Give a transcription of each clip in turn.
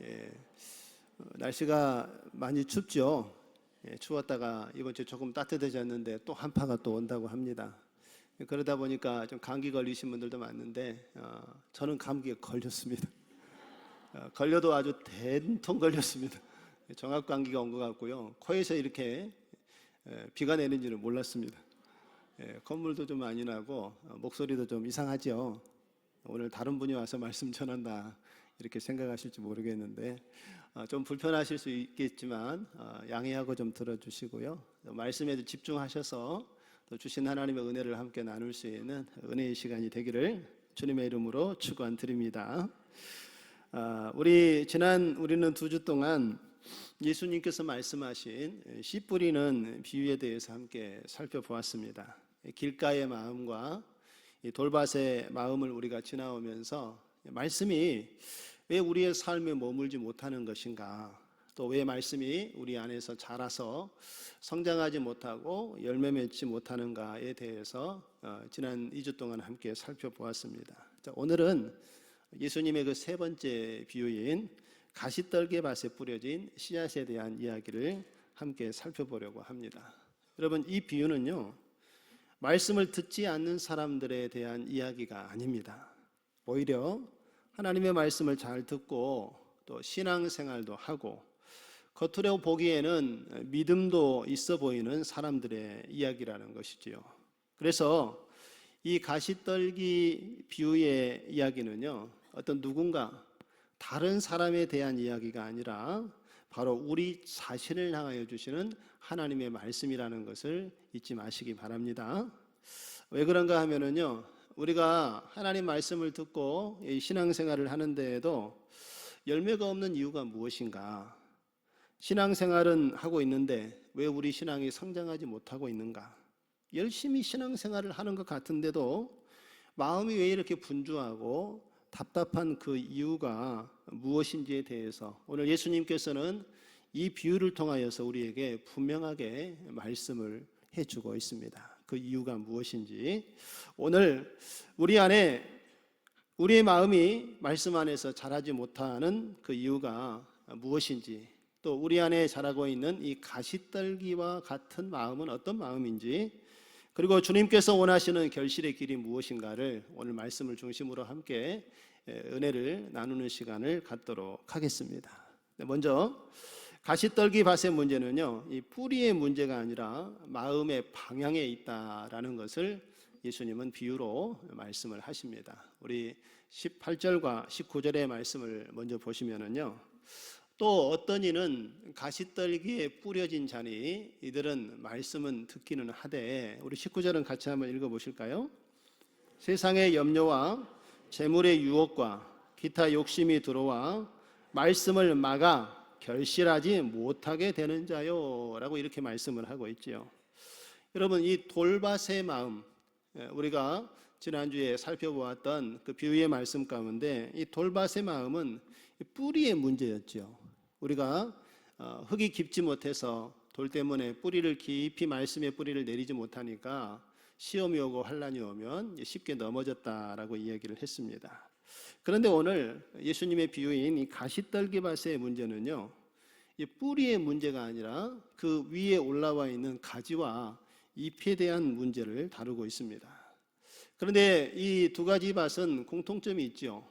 예, 날씨가 많이 춥죠. 추웠다가 이번 주 조금 따뜻해졌는데 또 한파가 또 온다고 합니다. 그러다 보니까 좀 감기 걸리신 분들도 많은데 저는 감기에 걸렸습니다. 걸려도 아주 된통 걸렸습니다. 정확 감기가 온 것 같고요. 코에서 이렇게 비가 내는 줄은 몰랐습니다. 콧물도 좀 많이 나고 목소리도 좀 이상하죠. 오늘 다른 분이 와서 말씀 전한다 이렇게 생각하실지 모르겠는데 좀 불편하실 수 있겠지만 양해하고 좀 들어주시고요. 말씀에 집중하셔서 또 주신 하나님의 은혜를 함께 나눌 수 있는 은혜의 시간이 되기를 주님의 이름으로 축원드립니다. 우리는 2주 동안 예수님께서 말씀하신 씨 뿌리는 비유에 대해서 함께 살펴보았습니다. 길가의 마음과 돌밭의 마음을 우리가 지나오면서 말씀이 왜 우리의 삶에 머물지 못하는 것인가, 또 왜 말씀이 우리 안에서 자라서 성장하지 못하고 열매 맺지 못하는가에 대해서 지난 2주 동안 함께 살펴보았습니다. 자, 오늘은 예수님의 그 3번째 비유인 가시떨기 밭에 뿌려진 씨앗에 대한 이야기를 함께 살펴보려고 합니다. 여러분, 이 비유는요, 말씀을 듣지 않는 사람들에 대한 이야기가 아닙니다. 오히려 하나님의 말씀을 잘 듣고 또 신앙생활도 하고 겉으로 보기에는 믿음도 있어 보이는 사람들의 이야기라는 것이지요. 그래서 이 가시떨기 비유의 이야기는요, 어떤 누군가 다른 사람에 대한 이야기가 아니라 바로 우리 자신을 향하여 주시는 하나님의 말씀이라는 것을 잊지 마시기 바랍니다. 왜 그런가 하면은요, 우리가 하나님 말씀을 듣고 신앙생활을 하는 데에도 열매가 없는 이유가 무엇인가? 신앙생활은 하고 있는데 왜 우리 신앙이 성장하지 못하고 있는가? 열심히 신앙생활을 하는 것 같은데도 마음이 왜 이렇게 분주하고 답답한 그 이유가 무엇인지에 대해서 오늘 예수님께서는 이 비유를 통하여서 우리에게 분명하게 말씀을 해주고 있습니다. 그 이유가 무엇인지, 오늘 우리의 마음이 말씀 안에서 자라지 못하는 그 이유가 무엇인지, 또 우리 안에 자라고 있는 이 가시떨기와 같은 마음은 어떤 마음인지, 그리고 주님께서 원하시는 결실의 길이 무엇인가를 오늘 말씀을 중심으로 함께 은혜를 나누는 시간을 갖도록 하겠습니다. 먼저 가시떨기 밭의 문제는요, 이 뿌리의 문제가 아니라 마음의 방향에 있다라는 것을 예수님은 비유로 말씀을 하십니다. 우리 18절과 19절의 말씀을 먼저 보시면은요, 또 어떤 이는 가시떨기에 뿌려진 자니 이들은 말씀은 듣기는 하되, 우리 19절은 같이 한번 읽어보실까요? 세상의 염려와 재물의 유혹과 기타 욕심이 들어와 말씀을 막아 결실하지 못하게 되는 자요 라고 이렇게 말씀을 하고 있지요. 여러분, 이 돌밭의 마음, 우리가 지난주에 살펴보았던 그 비유의 말씀 가운데 이 돌밭의 마음은 뿌리의 문제였죠. 우리가 흙이 깊지 못해서 돌 때문에 뿌리를 깊이 말씀의 뿌리를 내리지 못하니까 시험이 오고 환란이 오면 쉽게 넘어졌다라고 이야기를 했습니다. 그런데 오늘 예수님의 비유인 이 가시떨기 밭의 문제는요, 이 뿌리의 문제가 아니라 그 위에 올라와 있는 가지와 잎에 대한 문제를 다루고 있습니다. 그런데 이 두 가지 밭은 공통점이 있죠.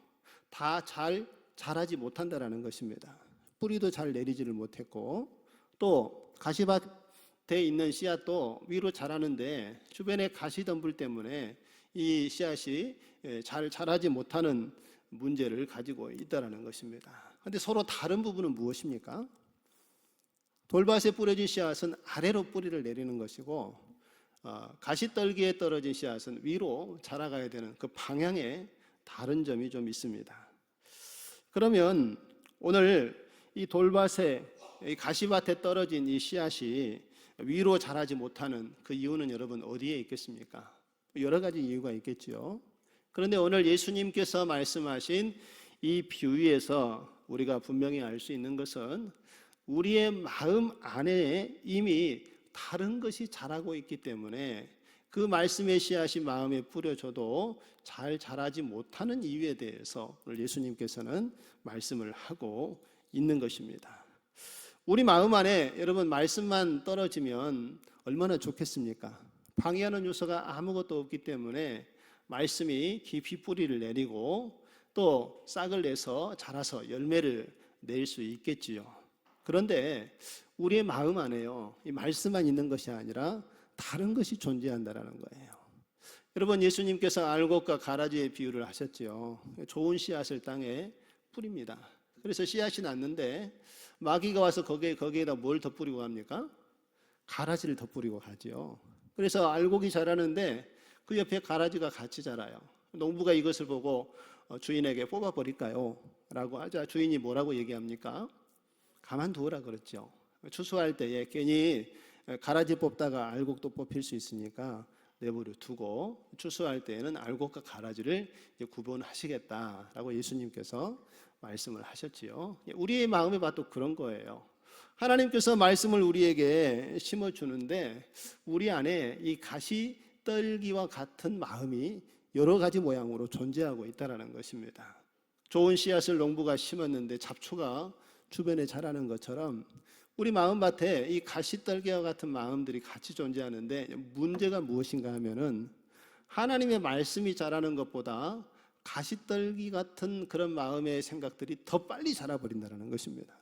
다 잘 자라지 못한다는 것입니다. 뿌리도 잘 내리지를 못했고, 또 가시밭에 있는 씨앗도 위로 자라는데 주변에 가시덤불 때문에 이 씨앗이 잘 자라지 못하는 문제를 가지고 있다는 것입니다. 그런데 서로 다른 부분은 무엇입니까? 돌밭에 뿌려진 씨앗은 아래로 뿌리를 내리는 것이고, 가시떨기에 떨어진 씨앗은 위로 자라가야 되는 그 방향에 다른 점이 좀 있습니다. 그러면 오늘 이 돌밭에, 이 가시밭에 떨어진 이 씨앗이 위로 자라지 못하는 그 이유는 여러분 어디에 있겠습니까? 여러 가지 이유가 있겠죠. 그런데 오늘 예수님께서 말씀하신 이 비유에서 우리가 분명히 알 수 있는 것은 우리의 마음 안에 이미 다른 것이 자라고 있기 때문에 그 말씀의 씨앗이 마음에 뿌려져도 잘 자라지 못하는 이유에 대해서 오늘 예수님께서는 말씀을 하고 있는 것입니다. 우리 마음 안에 여러분 말씀만 떨어지면 얼마나 좋겠습니까? 방해하는 요소가 아무것도 없기 때문에 말씀이 깊이 뿌리를 내리고 또 싹을 내서 자라서 열매를 낼 수 있겠지요. 그런데 우리의 마음 안에요, 이 말씀만 있는 것이 아니라 다른 것이 존재한다라는 거예요. 여러분, 예수님께서 알곡과 가라지의 비유를 하셨지요. 좋은 씨앗을 땅에 뿌립니다. 그래서 씨앗이 났는데 마귀가 와서 거기에다 뭘 더 뿌리고 갑니까? 가라지를 더 뿌리고 가지요. 그래서 알곡이 자라는데 그 옆에 가라지가 같이 자라요. 농부가 이것을 보고 주인에게 뽑아버릴까요? 라고 하자 주인이 뭐라고 얘기합니까? 가만두어라 그랬죠. 추수할 때에 괜히 가라지 뽑다가 알곡도 뽑힐 수 있으니까 내버려 두고 추수할 때에는 알곡과 가라지를 구분하시겠다라고 예수님께서 말씀을 하셨지요. 우리의 마음이 봐도 그런 거예요. 하나님께서 말씀을 우리에게 심어주는데 우리 안에 이 가시떨기와 같은 마음이 여러 가지 모양으로 존재하고 있다는 것입니다. 좋은 씨앗을 농부가 심었는데 잡초가 주변에 자라는 것처럼 우리 마음밭에 이 가시떨기와 같은 마음들이 같이 존재하는데 문제가 무엇인가 하면은 하나님의 말씀이 자라는 것보다 가시떨기 같은 그런 마음의 생각들이 더 빨리 자라버린다는 것입니다.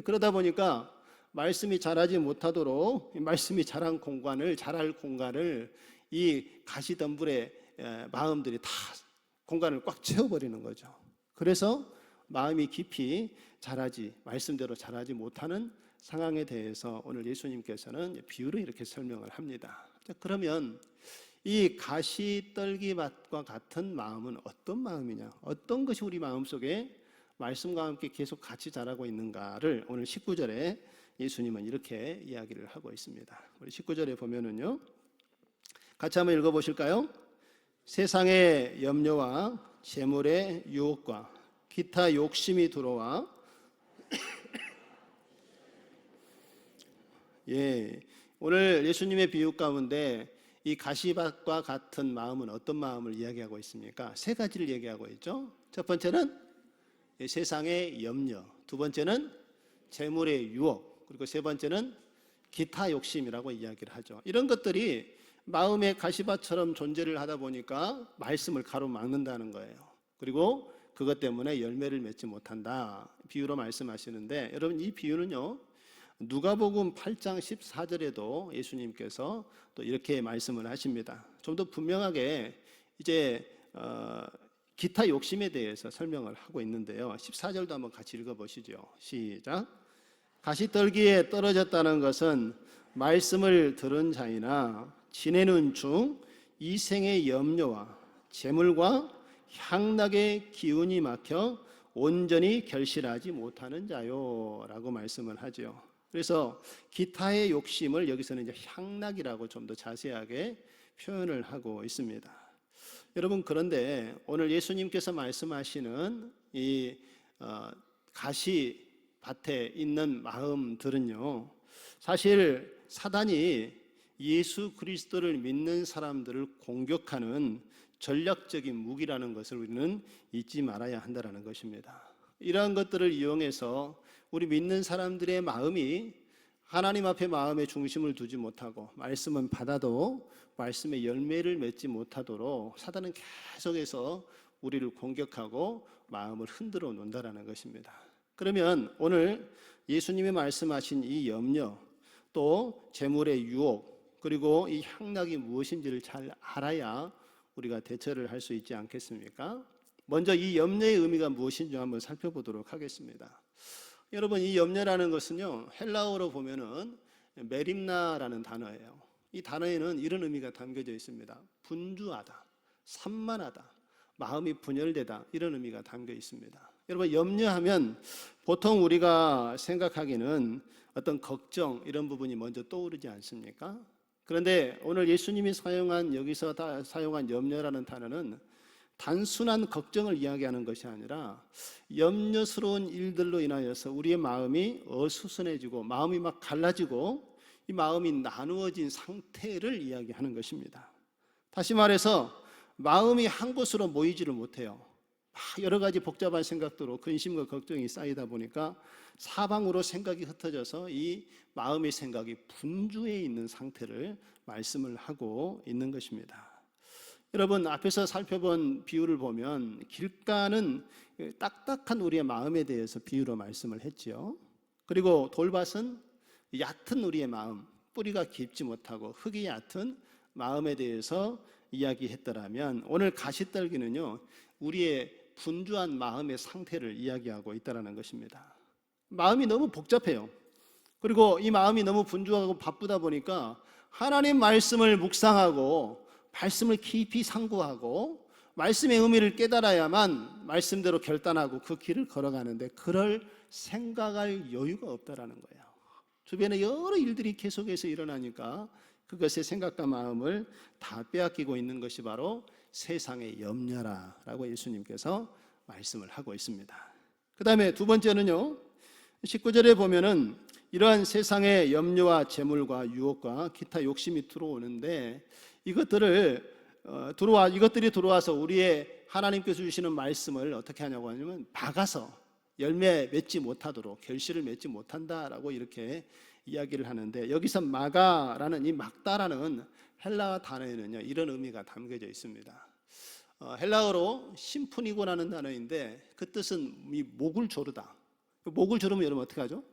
그러다 보니까 말씀이 자라지 못하도록 말씀이 자랄 공간을 이 가시덤불의 마음들이 다 공간을 꽉 채워버리는 거죠. 그래서 마음이 깊이 말씀대로 자라지 못하는 상황에 대해서 오늘 예수님께서는 비유로 이렇게 설명을 합니다. 그러면 이 가시떨기밭과 같은 마음은 어떤 마음이냐? 어떤 것이 우리 마음속에 말씀과 함께 계속 같이 자라고 있는가를 오늘 19절에 예수님은 이렇게 이야기를 하고 있습니다. 우리 19절에 보면은요, 같이 한번 읽어보실까요? 세상의 염려와 재물의 유혹과 기타 욕심이 들어와 오늘 예수님의 비유 가운데 이 가시밭과 같은 마음은 어떤 마음을 이야기하고 있습니까? 세 가지를 얘기하고 있죠. 첫 번째는 세상의 염려, 두 번째는 재물의 유혹, 그리고 세 번째는 기타 욕심이라고 이야기를 하죠. 이런 것들이 마음의 가시밭처럼 존재를 하다 보니까 말씀을 가로막는다는 거예요. 그리고 그것 때문에 열매를 맺지 못한다, 비유로 말씀하시는데, 여러분 이 비유는요 누가복음 8장 14절에도 예수님께서 또 이렇게 말씀을 하십니다. 좀 더 분명하게 이제 기타 욕심에 대해서 설명을 하고 있는데요, 14절도 한번 같이 읽어보시죠. 시작. 가시떨기에 떨어졌다는 것은 말씀을 들은 자이나 지내는 중 이생의 염려와 재물과 향락의 기운이 막혀 온전히 결실하지 못하는 자요 라고 말씀을 하죠. 그래서 기타의 욕심을 여기서는 이제 향락이라고 좀 더 자세하게 표현을 하고 있습니다. 여러분, 그런데 오늘 예수님께서 말씀하시는 이 가시밭에 있는 마음들은요, 사실 사단이 예수 그리스도를 믿는 사람들을 공격하는 전략적인 무기라는 것을 우리는 잊지 말아야 한다는 것입니다. 이러한 것들을 이용해서 우리 믿는 사람들의 마음이 하나님 앞에 마음의 중심을 두지 못하고 말씀은 받아도 말씀의 열매를 맺지 못하도록 사단은 계속해서 우리를 공격하고 마음을 흔들어 놓는다는 것입니다. 그러면 오늘 예수님이 말씀하신 이 염려, 또 재물의 유혹, 그리고 이 향락이 무엇인지를 잘 알아야 우리가 대처를 할 수 있지 않겠습니까? 먼저 이 염려의 의미가 무엇인지 한번 살펴보도록 하겠습니다. 여러분, 이 염려라는 것은요, 헬라어로 보면은 메림나라는 단어예요. 이 단어에는 이런 의미가 담겨져 있습니다. 분주하다, 산만하다, 마음이 분열되다, 이런 의미가 담겨 있습니다. 여러분, 염려하면 보통 우리가 생각하기는 어떤 걱정, 이런 부분이 먼저 떠오르지 않습니까? 그런데 오늘 예수님이 여기서 사용한 염려라는 단어는 단순한 걱정을 이야기하는 것이 아니라 염려스러운 일들로 인하여서 우리의 마음이 어수선해지고 마음이 막 갈라지고 이 마음이 나누어진 상태를 이야기하는 것입니다. 다시 말해서 마음이 한 곳으로 모이지를 못해요. 여러 가지 복잡한 생각들로 근심과 걱정이 쌓이다 보니까 사방으로 생각이 흩어져서 이 마음의 생각이 분주해 있는 상태를 말씀을 하고 있는 것입니다. 여러분, 앞에서 살펴본 비유를 보면 길가는 딱딱한 우리의 마음에 대해서 비유로 말씀을 했지요. 그리고 돌밭은 얕은 우리의 마음, 뿌리가 깊지 못하고 흙이 얕은 마음에 대해서 이야기했더라면, 오늘 가시떨기는요, 우리의 분주한 마음의 상태를 이야기하고 있다는 것입니다. 마음이 너무 복잡해요. 그리고 이 마음이 너무 분주하고 바쁘다 보니까 하나님 말씀을 묵상하고 말씀을 깊이 상고하고 말씀의 의미를 깨달아야만 말씀대로 결단하고 그 길을 걸어가는데, 그럴 생각할 여유가 없다라는 거예요. 주변에 여러 일들이 계속해서 일어나니까 그것의 생각과 마음을 다 빼앗기고 있는 것이 바로 세상의 염려라라고 예수님께서 말씀을 하고 있습니다. 그 다음에 두 번째는요, 19절에 보면은 이러한 세상의 염려와 재물과 유혹과 기타 욕심이 들어오는데, 이것들이 들어와서 우리의 하나님께서 주시는 말씀을 어떻게 하냐고 하냐면 막아서 열매 맺지 못하도록, 결실을 맺지 못한다라고 이렇게 이야기를 하는데, 여기서 막아라는, 이 막다라는 헬라어 단어에는요 이런 의미가 담겨져 있습니다. 헬라어로 심푸니고라는 단어인데, 그 뜻은 이 목을 조르다. 목을 조르면 여러분 어떻게 하죠?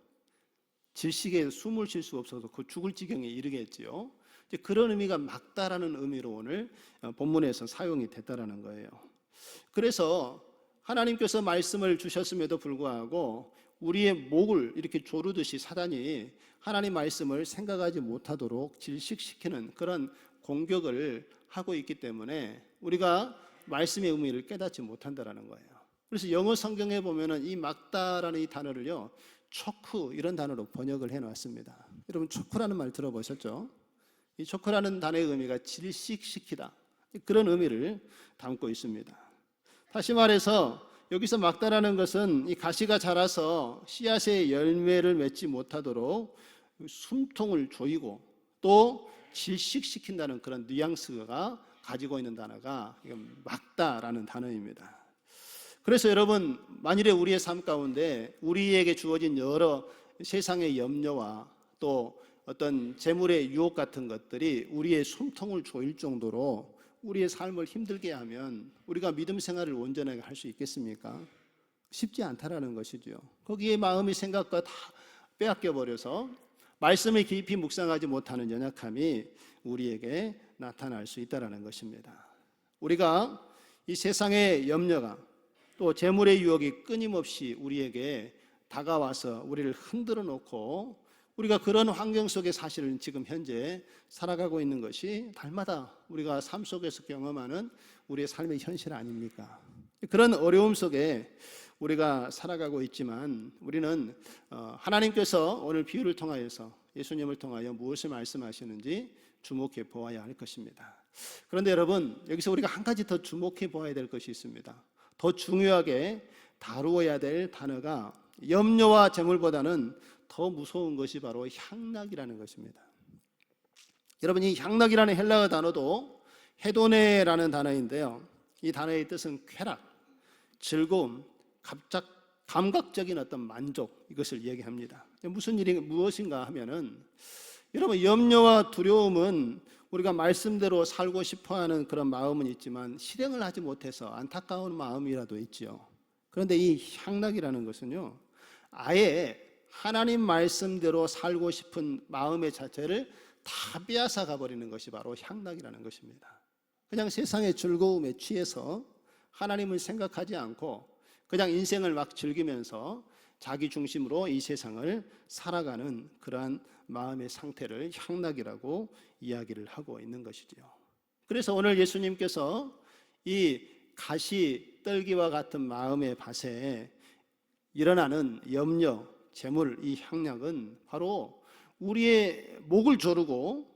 질식에 숨을 쉴 수 없어서 그 죽을 지경에 이르겠지요. 그런 의미가 막다라는 의미로 오늘 본문에서 사용이 됐다라는 거예요. 그래서 하나님께서 말씀을 주셨음에도 불구하고 우리의 목을 이렇게 조르듯이 사단이 하나님 말씀을 생각하지 못하도록 질식시키는 그런 공격을 하고 있기 때문에 우리가 말씀의 의미를 깨닫지 못한다라는 거예요. 그래서 영어 성경에 보면은 이 막다라는 이 단어를요, 초크 이런 단어로 번역을 해놨습니다. 여러분, 초크라는 말 들어보셨죠? 이 초크라는 단어의 의미가 질식시키다, 그런 의미를 담고 있습니다. 다시 말해서 여기서 막다라는 것은 이 가시가 자라서 씨앗의 열매를 맺지 못하도록 숨통을 조이고 또 질식시킨다는 그런 뉘앙스가 가지고 있는 단어가 막다라는 단어입니다. 그래서 여러분, 만일에 우리의 삶 가운데 우리에게 주어진 여러 세상의 염려와 또 어떤 재물의 유혹 같은 것들이 우리의 숨통을 조일 정도로 우리의 삶을 힘들게 하면 우리가 믿음 생활을 온전하게 할 수 있겠습니까? 쉽지 않다라는 것이죠. 거기에 마음의 생각과 다 빼앗겨 버려서 말씀을 깊이 묵상하지 못하는 연약함이 우리에게 나타날 수 있다는 것입니다. 우리가 이 세상의 염려가 또 재물의 유혹이 끊임없이 우리에게 다가와서 우리를 흔들어 놓고 우리가 그런 환경 속에 사실은 지금 현재 살아가고 있는 것이 날마다 우리가 삶 속에서 경험하는 우리의 삶의 현실 아닙니까? 그런 어려움 속에 우리가 살아가고 있지만 우리는 하나님께서 오늘 비유를 통하여서 예수님을 통하여 무엇을 말씀하시는지 주목해 보아야 할 것입니다. 그런데 여러분, 여기서 우리가 한 가지 더 주목해 보아야 될 것이 있습니다. 더 중요하게 다루어야 될 단어가 염려와 재물보다는 더 무서운 것이 바로 향락이라는 것입니다. 여러분, 이 향락이라는 헬라어 단어도 헤도네라는 단어인데요, 이 단어의 뜻은 쾌락, 즐거움, 감각적인 어떤 만족, 이것을 얘기합니다. 무슨 일이 무엇인가 하면은, 여러분, 염려와 두려움은 우리가 말씀대로 살고 싶어하는 그런 마음은 있지만 실행을 하지 못해서 안타까운 마음이라도 있지요. 그런데 이 향락이라는 것은요, 아예 하나님 말씀대로 살고 싶은 마음의 자체를 다 빼앗아 가버리는 것이 바로 향락이라는 것입니다. 그냥 세상의 즐거움에 취해서 하나님을 생각하지 않고 그냥 인생을 막 즐기면서 자기 중심으로 이 세상을 살아가는 그러한 마음의 상태를 향락이라고 이야기를 하고 있는 것이죠. 그래서 오늘 예수님께서 이 가시 떨기와 같은 마음의 밭에 일어나는 염려, 재물, 이 향락은 바로 우리의 목을 조르고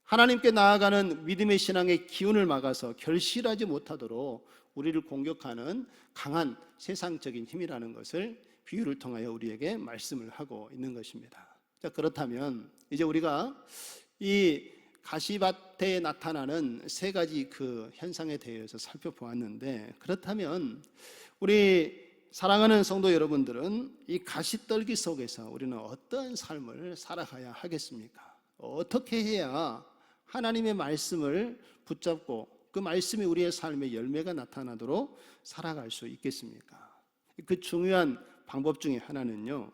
하나님께 나아가는 믿음의 신앙의 기운을 막아서 결실하지 못하도록 우리를 공격하는 강한 세상적인 힘이라는 것을 비유를 통하여 우리에게 말씀을 하고 있는 것입니다. 자, 그렇다면 이제 우리가 이 가시밭에 나타나는 세 가지 그 현상에 대해서 살펴보았는데, 그렇다면 우리 사랑하는 성도 여러분들은 이 가시떨기 속에서 우리는 어떤 삶을 살아가야 하겠습니까? 어떻게 해야 하나님의 말씀을 붙잡고 그 말씀이 우리의 삶의 열매가 나타나도록 살아갈 수 있겠습니까? 그 중요한 방법 중에 하나는요,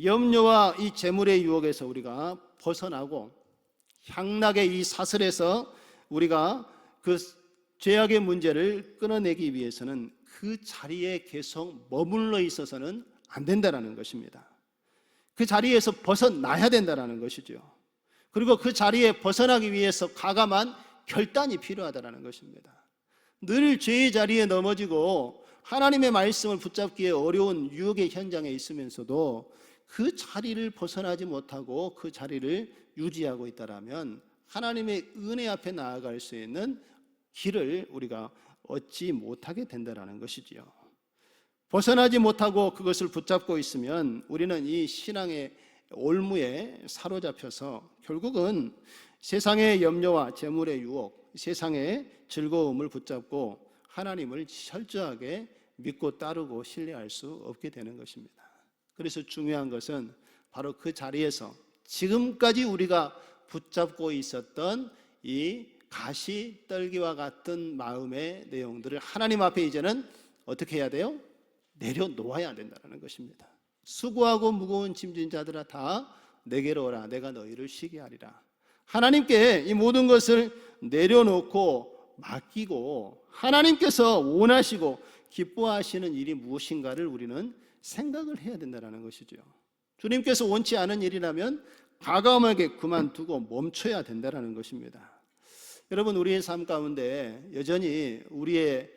염려와 이 재물의 유혹에서 우리가 벗어나고 향락의 이 사슬에서 우리가 그 죄악의 문제를 끊어내기 위해서는 그 자리에 계속 머물러 있어서는 안 된다는 것입니다. 그 자리에서 벗어나야 된다는 것이죠. 그리고 그 자리에 벗어나기 위해서 과감한 결단이 필요하다는 것입니다. 늘 죄의 자리에 넘어지고 하나님의 말씀을 붙잡기에 어려운 유혹의 현장에 있으면서도 그 자리를 벗어나지 못하고 그 자리를 유지하고 있다면 하나님의 은혜 앞에 나아갈 수 있는 길을 우리가 얻지 못하게 된다는 것이지요. 벗어나지 못하고 그것을 붙잡고 있으면 우리는 이 신앙의 올무에 사로잡혀서 결국은 세상의 염려와 재물의 유혹, 세상의 즐거움을 붙잡고 하나님을 철저하게 믿고 따르고 신뢰할 수 없게 되는 것입니다. 그래서 중요한 것은 바로 그 자리에서 지금까지 우리가 붙잡고 있었던 이 가시떨기와 같은 마음의 내용들을 하나님 앞에 이제는 어떻게 해야 돼요? 내려놓아야 된다는 것입니다. 수고하고 무거운 짐진 자들아 다 내게로 오라, 내가 너희를 쉬게 하리라. 하나님께 이 모든 것을 내려놓고 맡기고 하나님께서 원하시고 기뻐하시는 일이 무엇인가를 우리는 생각을 해야 된다는 것이죠. 주님께서 원치 않은 일이라면 과감하게 그만두고 멈춰야 된다는 것입니다. 여러분, 우리의 삶 가운데 여전히 우리의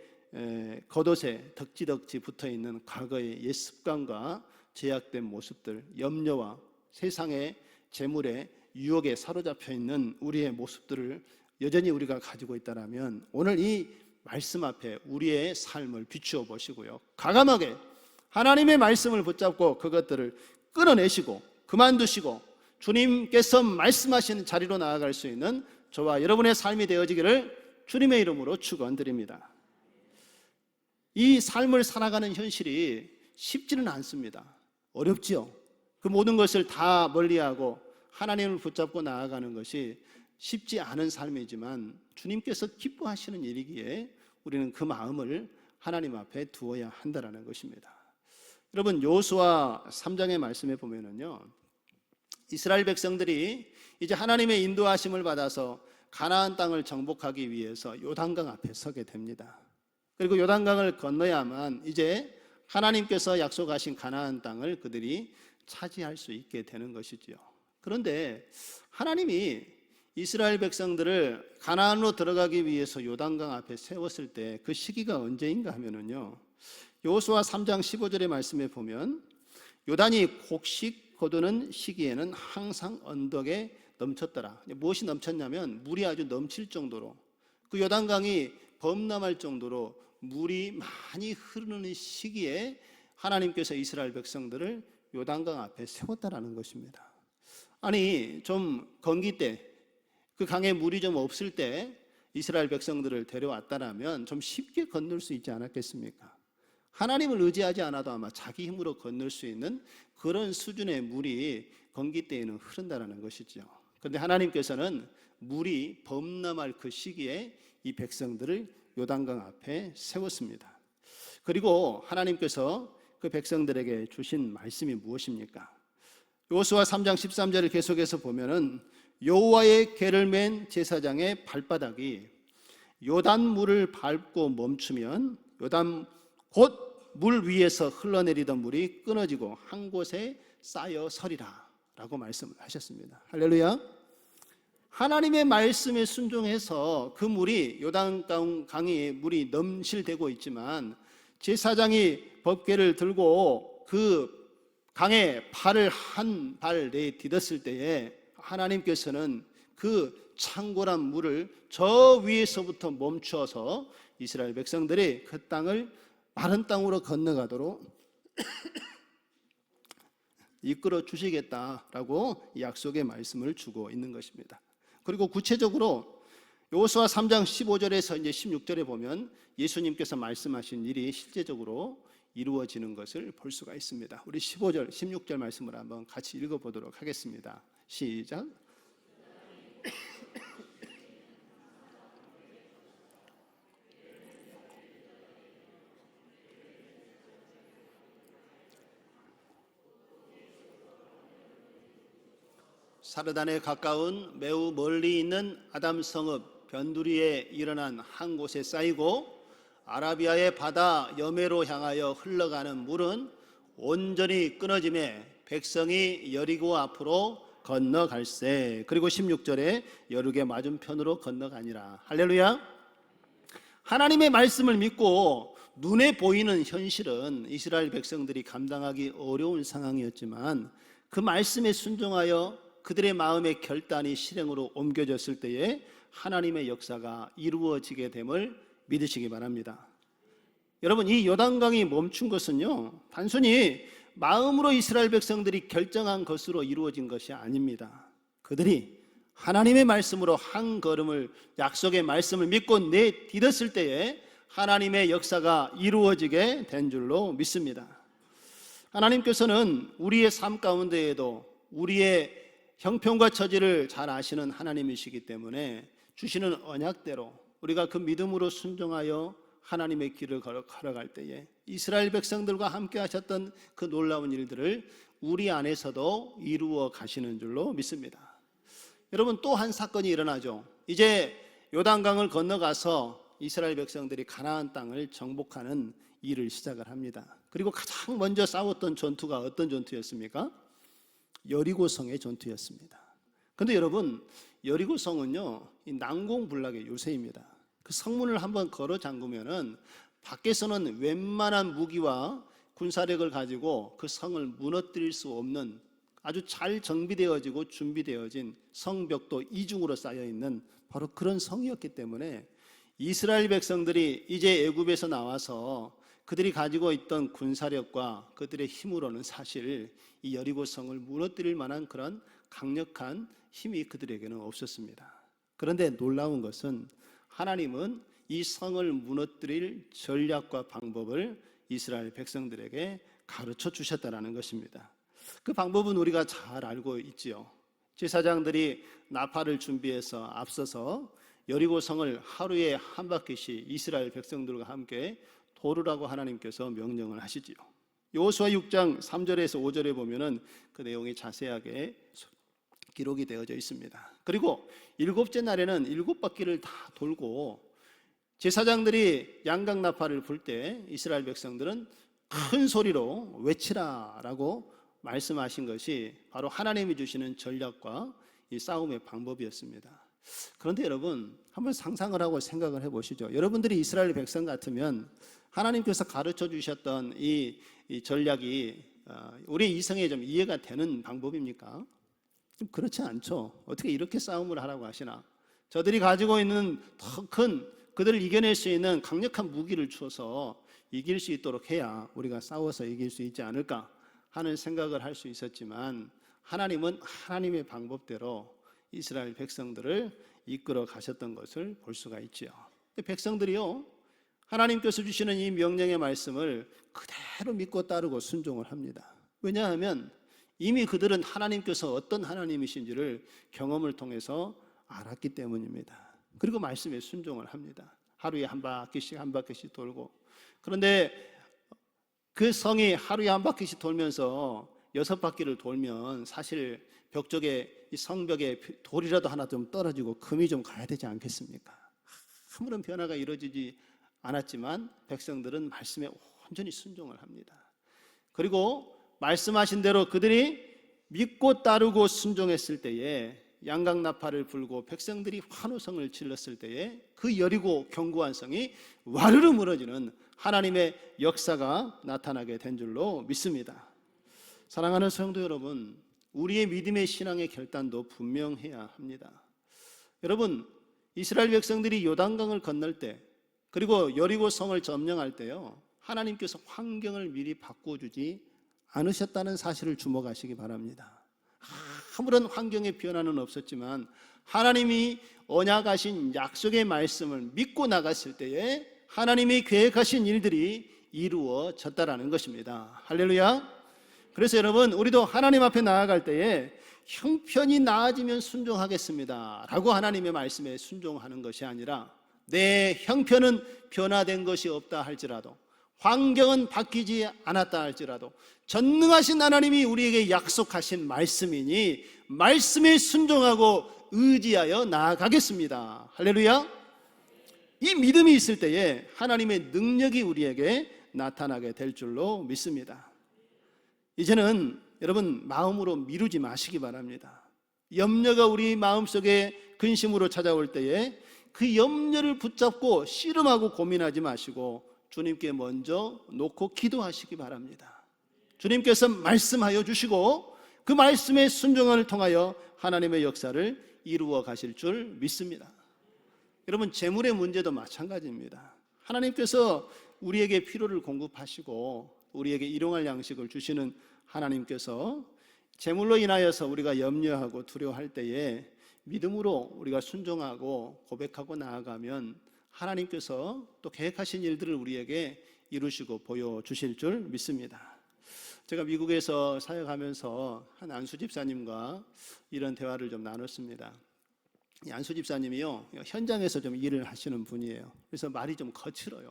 겉옷에 덕지덕지 붙어있는 과거의 옛 습관과 제약된 모습들, 염려와 세상의 재물에 유혹에 사로잡혀 있는 우리의 모습들을 여전히 우리가 가지고 있다면 오늘 이 말씀 앞에 우리의 삶을 비추어 보시고요, 과감하게 하나님의 말씀을 붙잡고 그것들을 끊어내시고 그만두시고 주님께서 말씀하시는 자리로 나아갈 수 있는 저와 여러분의 삶이 되어지기를 주님의 이름으로 축원드립니다. 이 삶을 살아가는 현실이 쉽지는 않습니다. 어렵지요. 그 모든 것을 다 멀리하고 하나님을 붙잡고 나아가는 것이 쉽지 않은 삶이지만 주님께서 기뻐하시는 일이기에 우리는 그 마음을 하나님 앞에 두어야 한다는 것입니다. 여러분, 여호수아 3장의 말씀에 보면은요, 이스라엘 백성들이 이제 하나님의 인도하심을 받아서 가나안 땅을 정복하기 위해서 요단강 앞에 서게 됩니다. 그리고 요단강을 건너야만 이제 하나님께서 약속하신 가나안 땅을 그들이 차지할 수 있게 되는 것이지요. 그런데 하나님이 이스라엘 백성들을 가나안으로 들어가기 위해서 요단강 앞에 세웠을 때 그 시기가 언제인가 하면은요, 여호수아 3장 15절의 말씀에 보면 요단이 곡식 거두는 시기에는 항상 언덕에 넘쳤더라. 무엇이 넘쳤냐면 물이 아주 넘칠 정도로, 그 요단강이 범람할 정도로 물이 많이 흐르는 시기에 하나님께서 이스라엘 백성들을 요단강 앞에 세웠다라는 것입니다. 아니, 좀 건기 때, 그 강에 물이 좀 없을 때 이스라엘 백성들을 데려왔다라면 좀 쉽게 건널 수 있지 않았겠습니까? 하나님을 의지하지 않아도 아마 자기 힘으로 건널 수 있는 그런 수준의 물이 건기 때에는 흐른다는 것이죠. 그런데 하나님께서는 물이 범람할 그 시기에 이 백성들을 요단강 앞에 세웠습니다. 그리고 하나님께서 그 백성들에게 주신 말씀이 무엇입니까? 여호수아 3장 13절을 계속해서 보면은 여호와의 궤를 맨 제사장의 발바닥이 요단 물을 밟고 멈추면 요단 곧 물 위에서 흘러내리던 물이 끊어지고 한 곳에 쌓여 서리라 라고 말씀을 하셨습니다. 할렐루야. 하나님의 말씀에 순종해서 그 물이 요단강이 물이 넘실대고 있지만 제사장이 법궤를 들고 그 강에 발을 한 발 내딛었을 때에 하나님께서는 그 창궐한 물을 저 위에서부터 멈추어서 이스라엘 백성들이 그 땅을 마른 땅으로 건너가도록 이끌어 주시겠다라고 약속의 말씀을 주고 있는 것입니다. 그리고 구체적으로 여호수아 3장 15절에서 이제 16절에 보면 예수님께서 말씀하신 일이 실제적으로 이루어지는 것을 볼 수가 있습니다. 우리 15절, 16절 말씀을 한번 같이 읽어보도록 하겠습니다. 시작. 사르단에 가까운 매우 멀리 있는 아담 성읍 변두리에 일어난 한 곳에 쌓이고 아라비아의 바다 여매로 향하여 흘러가는 물은 온전히 끊어짐에 백성이 여리고 앞으로 건너갈세. 그리고 16절에 여륙의 맞은편으로 건너가니라. 할렐루야. 하나님의 말씀을 믿고 눈에 보이는 현실은 이스라엘 백성들이 감당하기 어려운 상황이었지만 그 말씀에 순종하여 그들의 마음의 결단이 실행으로 옮겨졌을 때에 하나님의 역사가 이루어지게 됨을 믿으시기 바랍니다. 여러분, 이 요단강이 멈춘 것은요, 단순히 마음으로 이스라엘 백성들이 결정한 것으로 이루어진 것이 아닙니다. 그들이 하나님의 말씀으로 한 걸음을, 약속의 말씀을 믿고 내딛었을 때에 하나님의 역사가 이루어지게 된 줄로 믿습니다. 하나님께서는 우리의 삶 가운데에도 우리의 형편과 처지를 잘 아시는 하나님이시기 때문에 주시는 언약대로 우리가 그 믿음으로 순종하여 하나님의 길을 걸어갈 때에 이스라엘 백성들과 함께 하셨던 그 놀라운 일들을 우리 안에서도 이루어 가시는 줄로 믿습니다. 여러분, 또 한 사건이 일어나죠. 이제 요단강을 건너가서 이스라엘 백성들이 가나안 땅을 정복하는 일을 시작을 합니다. 그리고 가장 먼저 싸웠던 전투가 어떤 전투였습니까? 여리고성의 전투였습니다. 그런데 여러분, 여리고성은요, 이 난공불락의 요새입니다. 그 성문을 한번 걸어 잠그면은 밖에서는 웬만한 무기와 군사력을 가지고 그 성을 무너뜨릴 수 없는 아주 잘 정비되어지고 준비되어진 성벽도 이중으로 쌓여 있는 바로 그런 성이었기 때문에 이스라엘 백성들이 이제 애굽에서 나와서 그들이 가지고 있던 군사력과 그들의 힘으로는 사실 이 여리고성을 무너뜨릴 만한 그런 강력한 힘이 그들에게는 없었습니다. 그런데 놀라운 것은 하나님은 이 성을 무너뜨릴 전략과 방법을 이스라엘 백성들에게 가르쳐 주셨다는 것입니다. 그 방법은 우리가 잘 알고 있지요. 제사장들이 나팔을 준비해서 앞서서 여리고성을 하루에 한 바퀴씩 이스라엘 백성들과 함께 돌으라고 하나님께서 명령을 하시지요. 여호수아 6장 3절에서 5절에 보면은 그 내용이 자세하게 기록이 되어져 있습니다. 그리고 일곱째 날에는 7바퀴를 다 돌고 제사장들이 양각 나팔을 불 때 이스라엘 백성들은 큰 소리로 외치라라고 말씀하신 것이 바로 하나님이 주시는 전략과 이 싸움의 방법이었습니다. 그런데 여러분, 한번 상상을 하고 생각을 해보시죠. 여러분들이 이스라엘 백성 같으면 하나님께서 가르쳐 주셨던 이 전략이 우리 이성에 좀 이해가 되는 방법입니까? 좀 그렇지 않죠. 어떻게 이렇게 싸움을 하라고 하시나? 저들이 가지고 있는 더 큰, 그들을 이겨낼 수 있는 강력한 무기를 주어서 이길 수 있도록 해야 우리가 싸워서 이길 수 있지 않을까 하는 생각을 할 수 있었지만 하나님은 하나님의 방법대로 이스라엘 백성들을 이끌어 가셨던 것을 볼 수가 있지요. 백성들이요, 하나님께서 주시는 이 명령의 말씀을 그대로 믿고 따르고 순종을 합니다. 왜냐하면 이미 그들은 하나님께서 어떤 하나님이신지를 경험을 통해서 알았기 때문입니다. 그리고 말씀에 순종을 합니다. 하루에 한 바퀴씩 돌고. 그런데 그 성이 하루에 한 바퀴씩 돌면서 6바퀴를 돌면 사실 벽 쪽에 이 성벽에 돌이라도 하나 좀 떨어지고 금이 좀 가야 되지 않겠습니까? 아무런 변화가 이루어지지 않았지만 백성들은 말씀에 온전히 순종을 합니다. 그리고 말씀하신 대로 그들이 믿고 따르고 순종했을 때에 양각 나팔을 불고 백성들이 환호성을 질렀을 때에 그 여리고 견고한 성이 와르르 무너지는 하나님의 역사가 나타나게 된 줄로 믿습니다. 사랑하는 성도 여러분, 우리의 믿음의 신앙의 결단도 분명해야 합니다. 여러분, 이스라엘 백성들이 요단강을 건널 때 그리고 여리고 성을 점령할 때요, 하나님께서 환경을 미리 바꿔주지 않으셨다는 사실을 주목하시기 바랍니다. 아무런 환경의 변화는 없었지만 하나님이 언약하신 약속의 말씀을 믿고 나갔을 때에 하나님이 계획하신 일들이 이루어졌다라는 것입니다. 할렐루야. 그래서 여러분, 우리도 하나님 앞에 나아갈 때에 형편이 나아지면 순종하겠습니다 라고 하나님의 말씀에 순종하는 것이 아니라, 내 형편은 변화된 것이 없다 할지라도, 환경은 바뀌지 않았다 할지라도 전능하신 하나님이 우리에게 약속하신 말씀이니 말씀에 순종하고 의지하여 나아가겠습니다. 할렐루야. 이 믿음이 있을 때에 하나님의 능력이 우리에게 나타나게 될 줄로 믿습니다. 이제는 여러분, 마음으로 미루지 마시기 바랍니다. 염려가 우리 마음속에 근심으로 찾아올 때에 그 염려를 붙잡고 씨름하고 고민하지 마시고 주님께 먼저 놓고 기도하시기 바랍니다. 주님께서 말씀하여 주시고 그 말씀의 순종을 통하여 하나님의 역사를 이루어 가실 줄 믿습니다. 여러분, 재물의 문제도 마찬가지입니다. 하나님께서 우리에게 필요를 공급하시고 우리에게 일용할 양식을 주시는 하나님께서 재물로 인하여서 우리가 염려하고 두려워할 때에 믿음으로 우리가 순종하고 고백하고 나아가면 하나님께서 또 계획하신 일들을 우리에게 이루시고 보여주실 줄 믿습니다. 제가 미국에서 사역하면서 한 안수 집사님과 이런 대화를 좀 나눴습니다. 이 안수 집사님이요, 현장에서 좀 일을 하시는 분이에요. 그래서 말이 좀 거칠어요.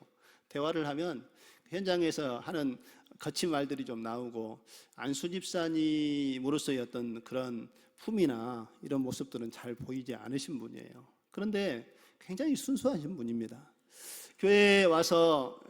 대화를 하면 현장에서 하는 거친 말들이 좀 나오고, 안수 집사님으로서의 어떤 그런 품이나 이런 모습들은 잘 보이지 않으신 분이에요. 그런데 굉장히 순수하신 분입니다. 교회에 와서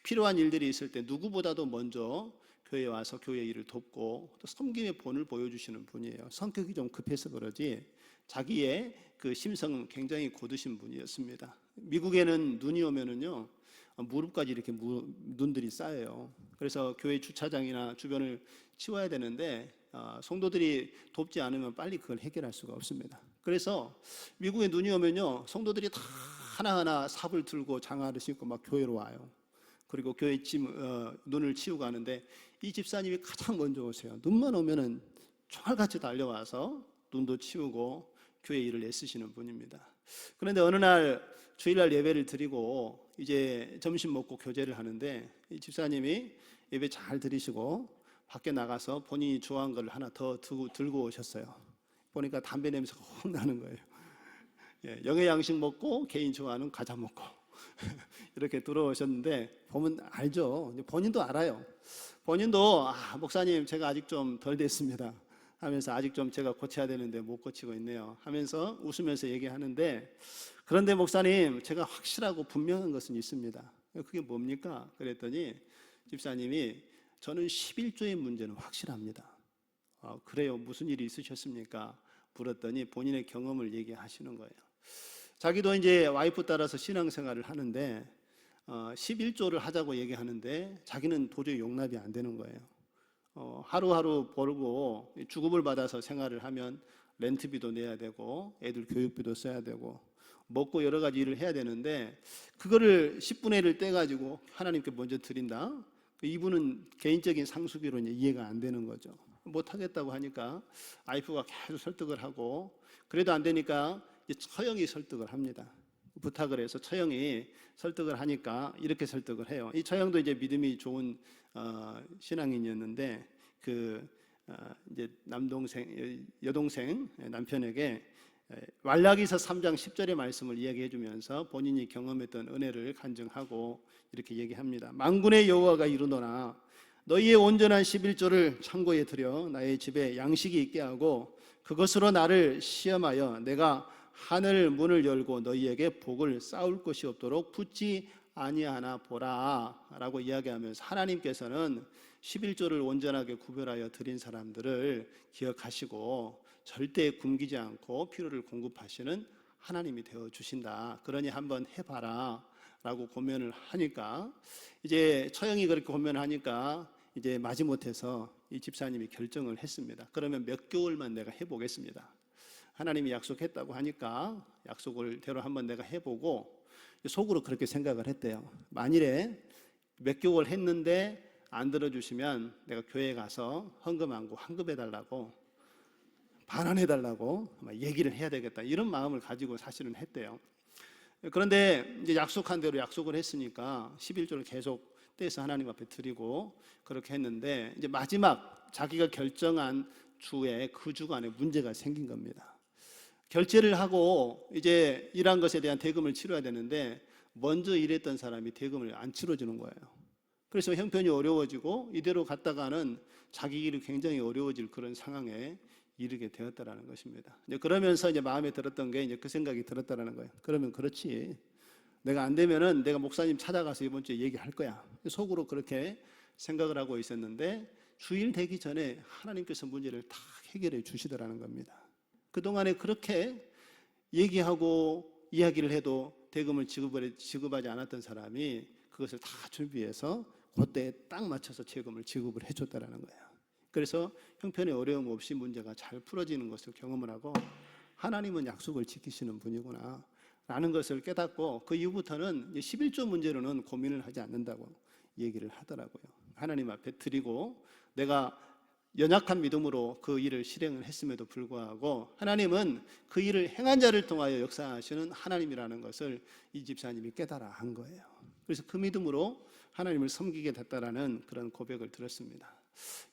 필요한 일들이 있을 때 누구보다도 먼저 교회에 와서 교회 일을 돕고 또 섬김의 본을 보여주시는 분이에요. 성격이 좀 급해서 그러지 자기의 그 심성은 굉장히 고드신 분이었습니다. 미국에는 눈이 오면은요, 무릎까지 이렇게 눈들이 쌓여요. 그래서 교회 주차장이나 주변을 치워야 되는데 성도들이 돕지 않으면 빨리 그걸 해결할 수가 없습니다. 그래서 미국에 눈이 오면요, 성도들이 다 하나하나 삽을 들고 장화를 신고 막 교회로 와요. 그리고 교회 눈을 치우고 가는데 이 집사님이 가장 먼저 오세요. 눈만 오면은 총알같이 달려와서 눈도 치우고 교회 일을 애쓰시는 분입니다. 그런데 어느 날 주일날 예배를 드리고 이제 점심 먹고 교제를 하는데 이 집사님이 예배 잘 드리시고 밖에 나가서 본인이 좋아한 걸 하나 더 들고 오셨어요. 보니까 담배 냄새가 확 나는 거예요. 영의 양식 먹고 개인 좋아하는 과자 먹고 이렇게 들어오셨는데 보면 알죠. 본인도 알아요. 본인도 목사님 제가 아직 좀 덜 됐습니다 하면서 아직 좀 제가 고쳐야 되는데 못 고치고 있네요 하면서 웃으면서 얘기하는데, 그런데 목사님 제가 확실하고 분명한 것은 있습니다. 그게 뭡니까? 그랬더니 집사님이 저는 11조의 문제는 확실합니다. 그래요? 무슨 일이 있으셨습니까? 물었더니 본인의 경험을 얘기하시는 거예요. 자기도 이제 와이프 따라서 신앙생활을 하는데 11조를 하자고 얘기하는데 자기는 도저히 용납이 안 되는 거예요. 하루하루 벌고 주급을 받아서 생활을 하면 렌트비도 내야 되고 애들 교육비도 써야 되고 먹고 여러 가지 일을 해야 되는데 그거를 10분의 1을 떼가지고 하나님께 먼저 드린다? 이분은 개인적인 상수비로 이해가 안 되는 거죠. 못하겠다고 하니까 와이프가 계속 설득을 하고, 그래도 안 되니까 처형이 설득을 합니다. 부탁을 해서 처형이 설득을 하니까 이렇게 설득을 해요. 이 처형도 이제 믿음이 좋은 신앙인이었는데 이제 여동생 남편에게 말라기서 3장 10절의 말씀을 이야기해 주면서 본인이 경험했던 은혜를 간증하고 이렇게 얘기합니다. 만군의 여호와가 이르노라 너희의 온전한 11조를 창고에 들여 나의 집에 양식이 있게 하고 그것으로 나를 시험하여 내가 하늘 문을 열고 너희에게 복을 쌓을 것이 없도록 붙지 아니하나 보라 라고 이야기하면서 하나님께서는 11조를 온전하게 구별하여 드린 사람들을 기억하시고 절대 굶기지 않고 필요를 공급하시는 하나님이 되어주신다. 그러니 한번 해봐라 라고 고면을 하니까, 이제 처형이 그렇게 고면을 하니까 이제 마지못해서 이 집사님이 결정을 했습니다. 그러면 몇 개월만 내가 해보겠습니다. 하나님이 약속했다고 하니까 약속을 대로 한번 내가 해보고, 속으로 그렇게 생각을 했대요. 만일에 몇 개월 했는데 안 들어주시면 내가 교회에 가서 헌금 안고 환급해달라고 반환해달라고 얘기를 해야 되겠다, 이런 마음을 가지고 사실은 했대요. 그런데 이제 약속한 대로 약속을 했으니까 11조를 계속 떼서 하나님 앞에 드리고 그렇게 했는데, 이제 마지막 자기가 결정한 주에 그 주간에 문제가 생긴 겁니다. 결제를 하고 이제 일한 것에 대한 대금을 치러야 되는데 먼저 일했던 사람이 대금을 안 치러주는 거예요. 그래서 형편이 어려워지고 이대로 갔다가는 자기 일이 굉장히 어려워질 그런 상황에 이르게 되었다라는 것입니다. 이제 그러면서 이제 마음에 들었던 게 이제 그 생각이 들었다라는 거예요. 그러면 그렇지, 내가 안 되면은 내가 목사님 찾아가서 이번 주에 얘기할 거야. 속으로 그렇게 생각을 하고 있었는데 주일 되기 전에 하나님께서 문제를 다 해결해 주시더라는 겁니다. 그동안에 그렇게 얘기하고 이야기를 해도 대금을 지급하지 않았던 사람이 그것을 다 준비해서 그때에 딱 맞춰서 세금을 지급을 해줬다라는 거예요. 그래서 형편의 어려움 없이 문제가 잘 풀어지는 것을 경험을 하고, 하나님은 약속을 지키시는 분이구나 라는 것을 깨닫고, 그 이후부터는 11조 문제로는 고민을 하지 않는다고 얘기를 하더라고요. 하나님 앞에 드리고 내가 연약한 믿음으로 그 일을 실행을 했음에도 불구하고 하나님은 그 일을 행한 자를 통하여 역사하시는 하나님이라는 것을 이 집사님이 깨달아 한 거예요. 그래서 그 믿음으로 하나님을 섬기게 됐다라는 그런 고백을 들었습니다.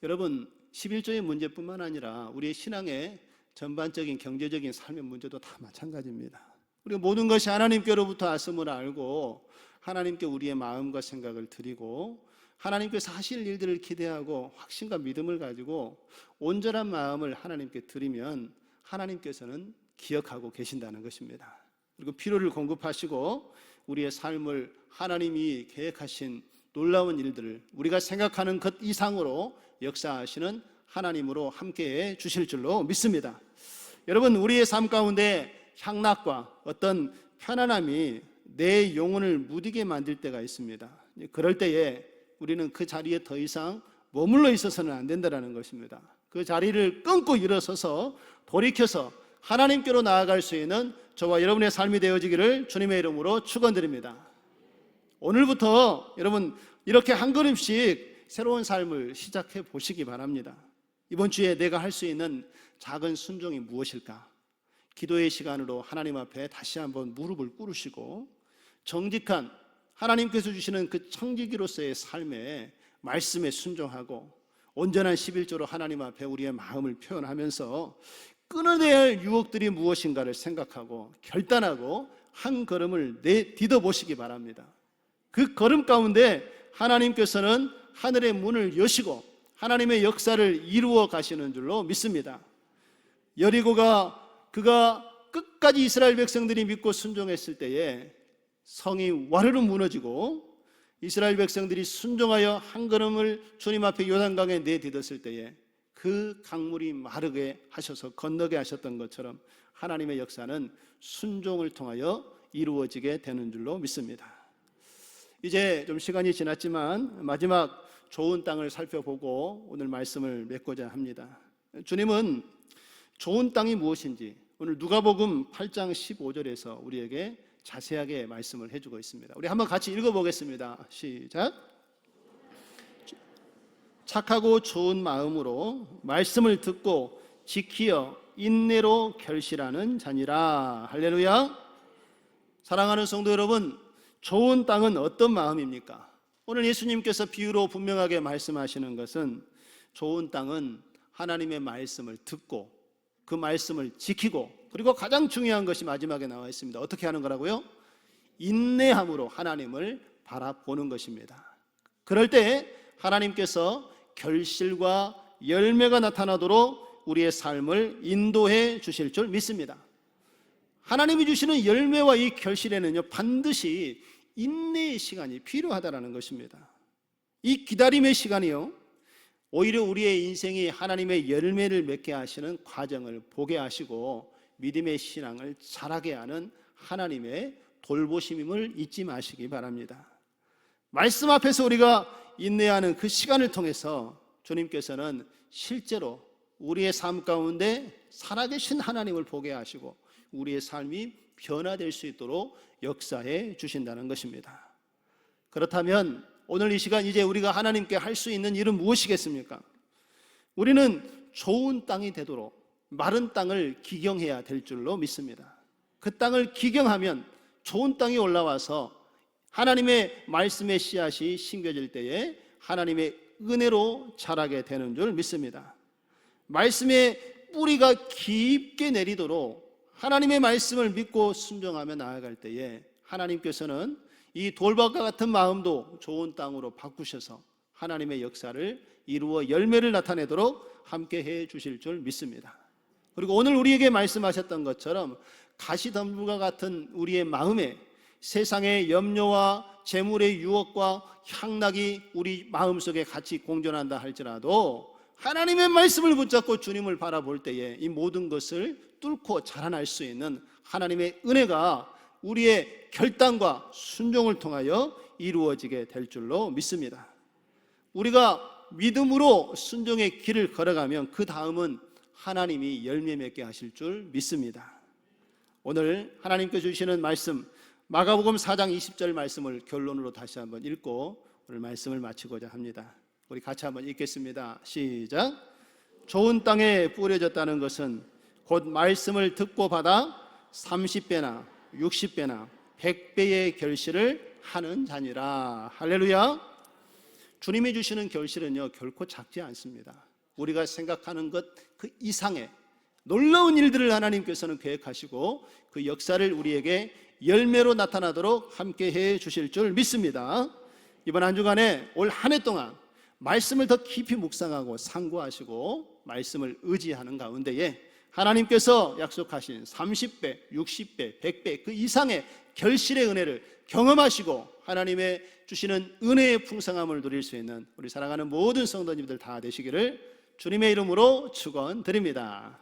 여러분, 11조의 문제뿐만 아니라 우리의 신앙의 전반적인 경제적인 삶의 문제도 다 마찬가지입니다. 우리가 모든 것이 하나님께로부터 왔음을 알고 하나님께 우리의 마음과 생각을 드리고 하나님께서 하실 일들을 기대하고 확신과 믿음을 가지고 온전한 마음을 하나님께 드리면 하나님께서는 기억하고 계신다는 것입니다. 그리고 필요를 공급하시고 우리의 삶을 하나님이 계획하신 놀라운 일들을 우리가 생각하는 것 이상으로 역사하시는 하나님으로 함께해 주실 줄로 믿습니다. 여러분, 우리의 삶 가운데 향락과 어떤 편안함이 내 영혼을 무디게 만들 때가 있습니다. 그럴 때에 우리는 그 자리에 더 이상 머물러 있어서는 안 된다는 것입니다. 그 자리를 끊고 일어서서 돌이켜서 하나님께로 나아갈 수 있는 저와 여러분의 삶이 되어지기를 주님의 이름으로 축원드립니다. 오늘부터 여러분 이렇게 한 걸음씩 새로운 삶을 시작해 보시기 바랍니다. 이번 주에 내가 할 수 있는 작은 순종이 무엇일까? 기도의 시간으로 하나님 앞에 다시 한번 무릎을 꿇으시고 정직한 하나님께서 주시는 그 청지기로서의 삶에 말씀에 순종하고 온전한 11조로 하나님 앞에 우리의 마음을 표현하면서 끊어내야 할 유혹들이 무엇인가를 생각하고 결단하고 한 걸음을 내딛어 보시기 바랍니다. 그 걸음 가운데 하나님께서는 하늘의 문을 여시고 하나님의 역사를 이루어 가시는 줄로 믿습니다. 여리고가 그가 끝까지 이스라엘 백성들이 믿고 순종했을 때에 성이 와르르 무너지고 이스라엘 백성들이 순종하여 한 걸음을 주님 앞에 요단강에 내딛었을 때에 그 강물이 마르게 하셔서 건너게 하셨던 것처럼 하나님의 역사는 순종을 통하여 이루어지게 되는 줄로 믿습니다. 이제 좀 시간이 지났지만 마지막 좋은 땅을 살펴보고 오늘 말씀을 맺고자 합니다. 주님은 좋은 땅이 무엇인지 오늘 누가복음 8장 15절에서 우리에게 자세하게 말씀을 해주고 있습니다. 우리 한번 같이 읽어보겠습니다. 시작. 착하고 좋은 마음으로 말씀을 듣고 지키어 인내로 결실하는 자니라. 할렐루야. 사랑하는 성도 여러분, 좋은 땅은 어떤 마음입니까? 오늘 예수님께서 비유로 분명하게 말씀하시는 것은 좋은 땅은 하나님의 말씀을 듣고 그 말씀을 지키고 그리고 가장 중요한 것이 마지막에 나와 있습니다. 어떻게 하는 거라고요? 인내함으로 하나님을 바라보는 것입니다. 그럴 때 하나님께서 결실과 열매가 나타나도록 우리의 삶을 인도해 주실 줄 믿습니다. 하나님이 주시는 열매와 이 결실에는요 반드시 인내의 시간이 필요하다는 것입니다. 이 기다림의 시간이요 오히려 우리의 인생이 하나님의 열매를 맺게 하시는 과정을 보게 하시고 믿음의 신앙을 자라게 하는 하나님의 돌보심임을 잊지 마시기 바랍니다. 말씀 앞에서 우리가 인내하는 그 시간을 통해서 주님께서는 실제로 우리의 삶 가운데 살아계신 하나님을 보게 하시고 우리의 삶이 변화될 수 있도록 역사해 주신다는 것입니다. 그렇다면 오늘 이 시간 이제 우리가 하나님께 할 수 있는 일은 무엇이겠습니까? 우리는 좋은 땅이 되도록 마른 땅을 기경해야 될 줄로 믿습니다. 그 땅을 기경하면 좋은 땅이 올라와서 하나님의 말씀의 씨앗이 심겨질 때에 하나님의 은혜로 자라게 되는 줄 믿습니다. 말씀의 뿌리가 깊게 내리도록 하나님의 말씀을 믿고 순종하며 나아갈 때에 하나님께서는 이 돌밭과 같은 마음도 좋은 땅으로 바꾸셔서 하나님의 역사를 이루어 열매를 나타내도록 함께 해 주실 줄 믿습니다. 그리고 오늘 우리에게 말씀하셨던 것처럼 가시덤불과 같은 우리의 마음에 세상의 염려와 재물의 유혹과 향락이 우리 마음속에 같이 공존한다 할지라도 하나님의 말씀을 붙잡고 주님을 바라볼 때에 이 모든 것을 뚫고 자라날 수 있는 하나님의 은혜가 우리의 결단과 순종을 통하여 이루어지게 될 줄로 믿습니다. 우리가 믿음으로 순종의 길을 걸어가면 그 다음은 하나님이 열매 맺게 하실 줄 믿습니다. 오늘 하나님께 주시는 말씀 마가복음 4장 20절 말씀을 결론으로 다시 한번 읽고 오늘 말씀을 마치고자 합니다. 우리 같이 한번 읽겠습니다. 시작. 좋은 땅에 뿌려졌다는 것은 곧 말씀을 듣고 받아 30배나 60배나 100배의 결실을 하는 자니라. 할렐루야. 주님이 주시는 결실은요 결코 작지 않습니다. 우리가 생각하는 것 그 이상의 놀라운 일들을 하나님께서는 계획하시고 그 역사를 우리에게 열매로 나타나도록 함께 해 주실 줄 믿습니다. 이번 한 주간에 올 한 해 동안 말씀을 더 깊이 묵상하고 상고하시고 말씀을 의지하는 가운데에 하나님께서 약속하신 30배, 60배, 100배 그 이상의 결실의 은혜를 경험하시고 하나님의 주시는 은혜의 풍성함을 누릴 수 있는 우리 사랑하는 모든 성도님들 다 되시기를 주님의 이름으로 축원드립니다.